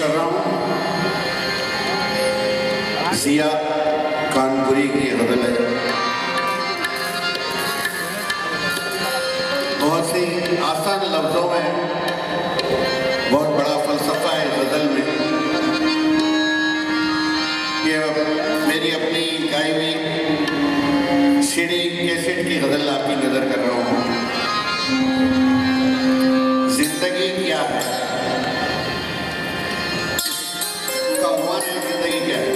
कर रहा हूँ। जिया कानपुरी की गज़ल है। बहुत सी आसान लफ्ज़ों में बहुत बड़ा फलसफा है गज़ल में। ये मेरी अपनी गाई हुई सीडी कैसेट की गज़ल आपकी नज़र कर रहा हूँ। जिंदगी क्या है, उसका अनुमान है जिंदगी क्या है।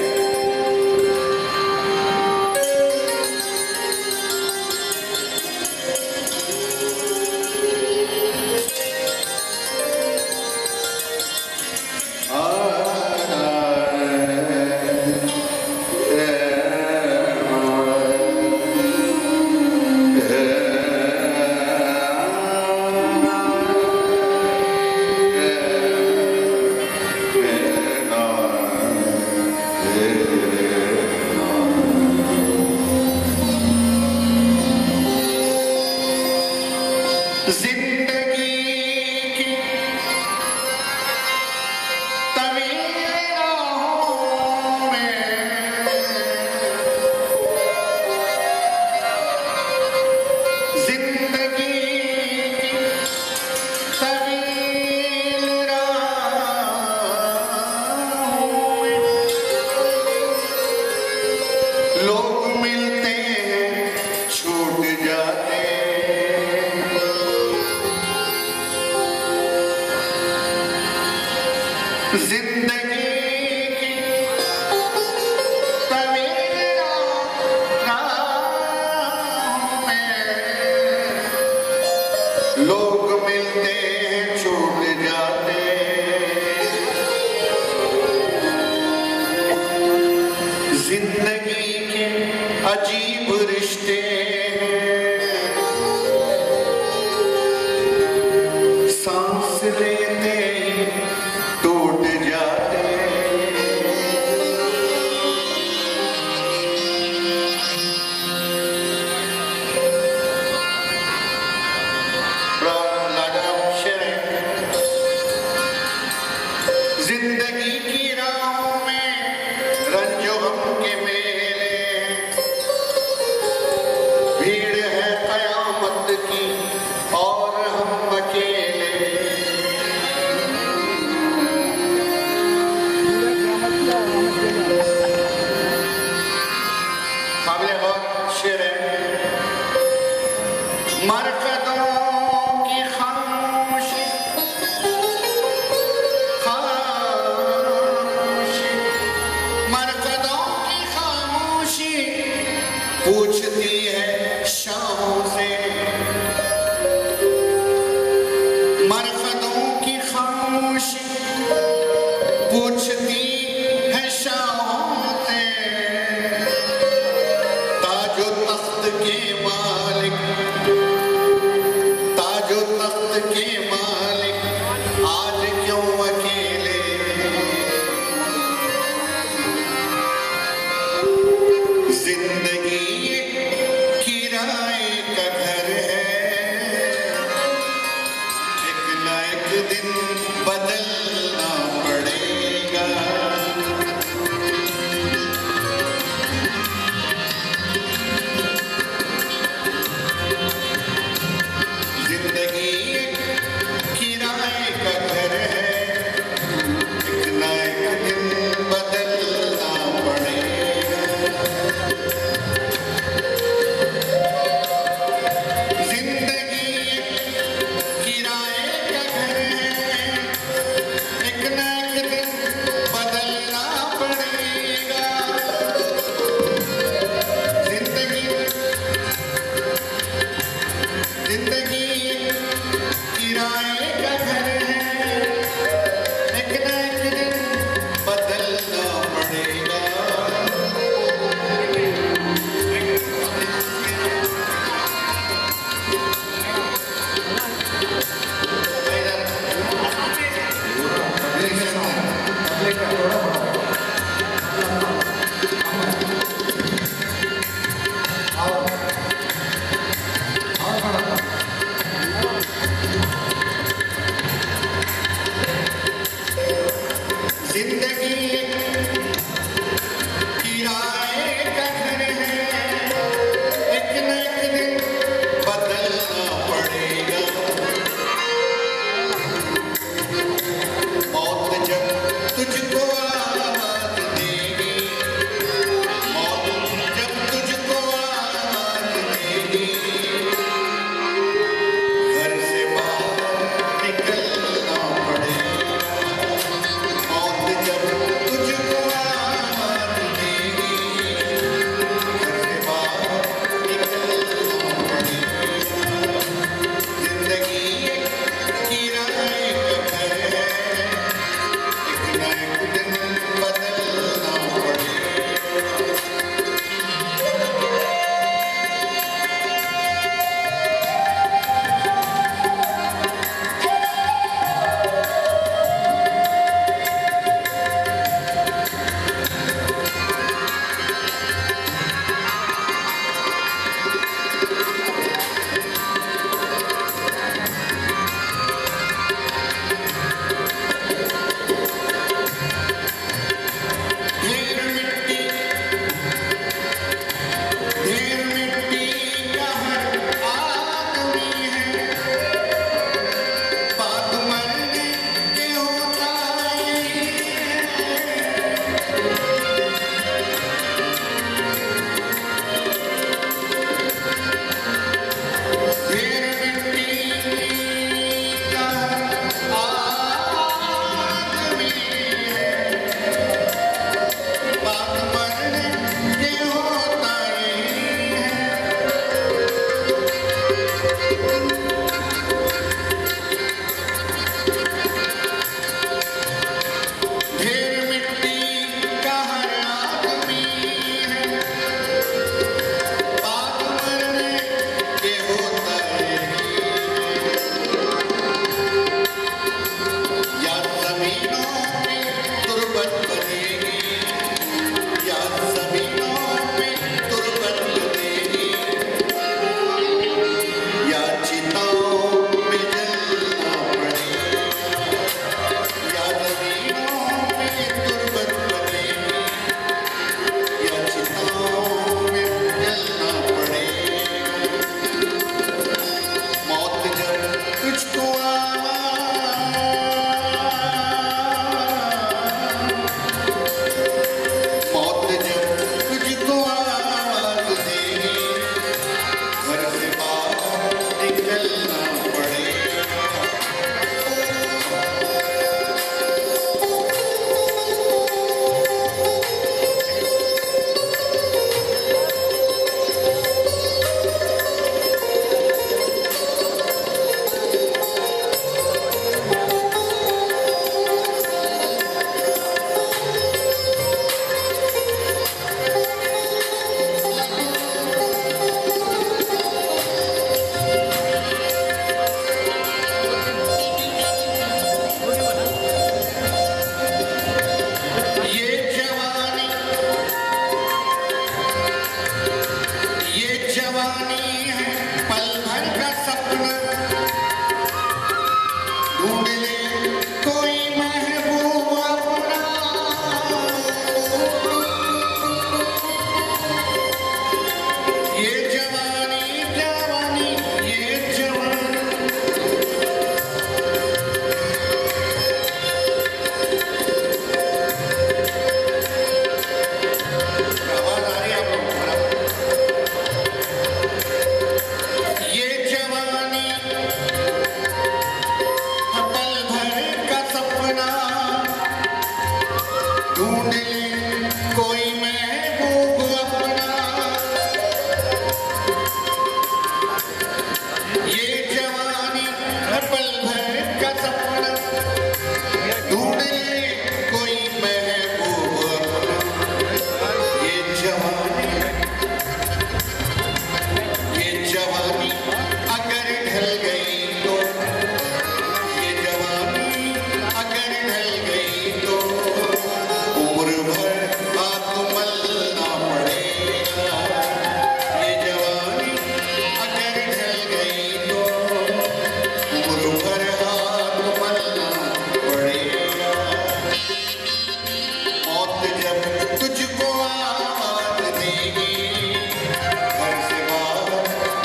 पूछती है शामों से, मरकदों की खामोशी पूछती है शामों से। ताजो तख्त के मालिक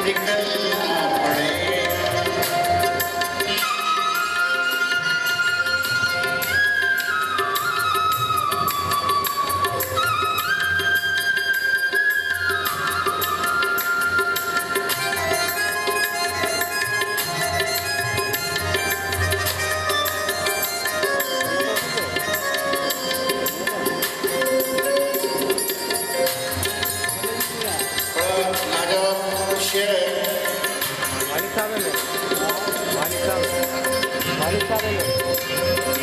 निकलना पड़ेगा।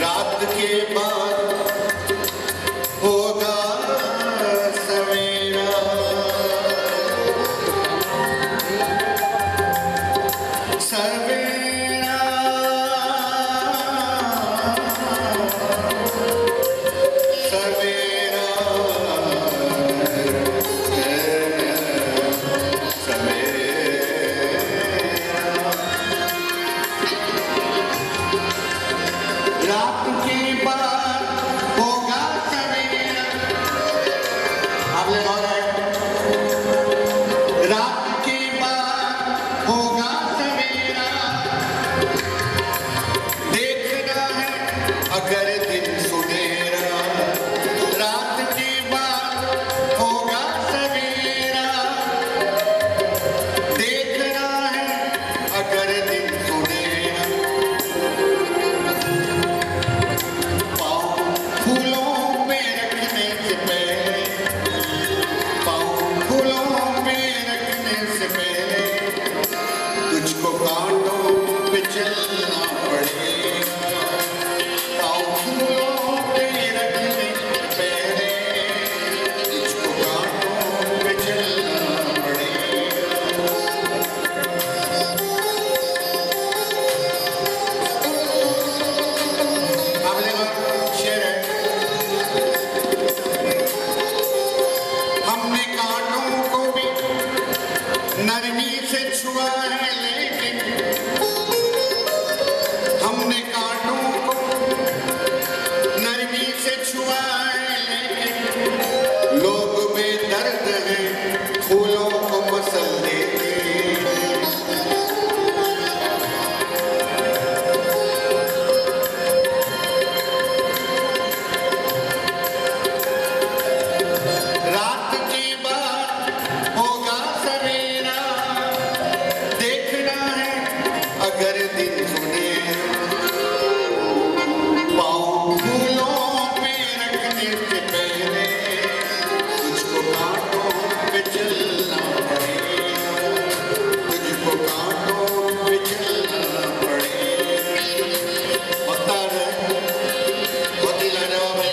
रात के बाद होगा सवेरा, सवेरा सवेरा रात के बाद होगा सवेरा। आपने गौर है, रात के बाद होगा सवेरा, देखना है अगर दिन सुनेरा। रात के बाद होगा सवेरा, देखना है अगर दिन सुनेरा। फूलों में रखने से पहले, पाँव फूलों में रखने से पहले तुझको कांटों पे चलना पड़ेगा। पाँव फूलों पे रखने से पहले तुझको कांटों पे चलना पड़ेगा। आपने शेर है, हमने कांटों को भी नरमी से छुआ है, लेकिन हमने कांटों को नरमी से छुआ है, लेकिन लोग बेदर्द हैं, फूलों को मसल देते हैं। रात के बाद होगा सवेरा, देखना है अगर दिन सुनेरा। पाँव फूलों पे रखने से पहले तुझको कांटों पे चलना पड़ेगा। तुझको कांटों पे चलना पड़ेगा। होता है, होती लाजवाब है।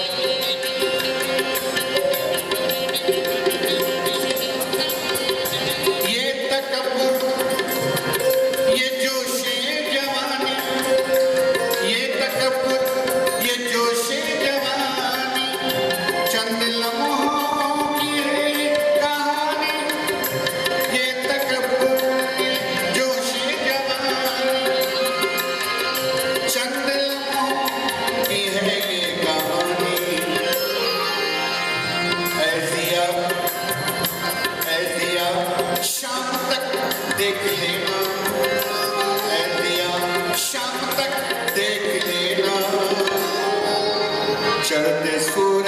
ये तकब्बुर, ये जोशे जवानी, ये तकब्बुर, ये जोशे जवानी, चंद लम्हों की है कहानी। ये तकब्बुर, ये जोशे जवानी, चंद लम्हों की है ये कहानी। ऐसिया शाम तक देख लेना, ऐसिया शाम तक देख लेना, चढ़ते सूरज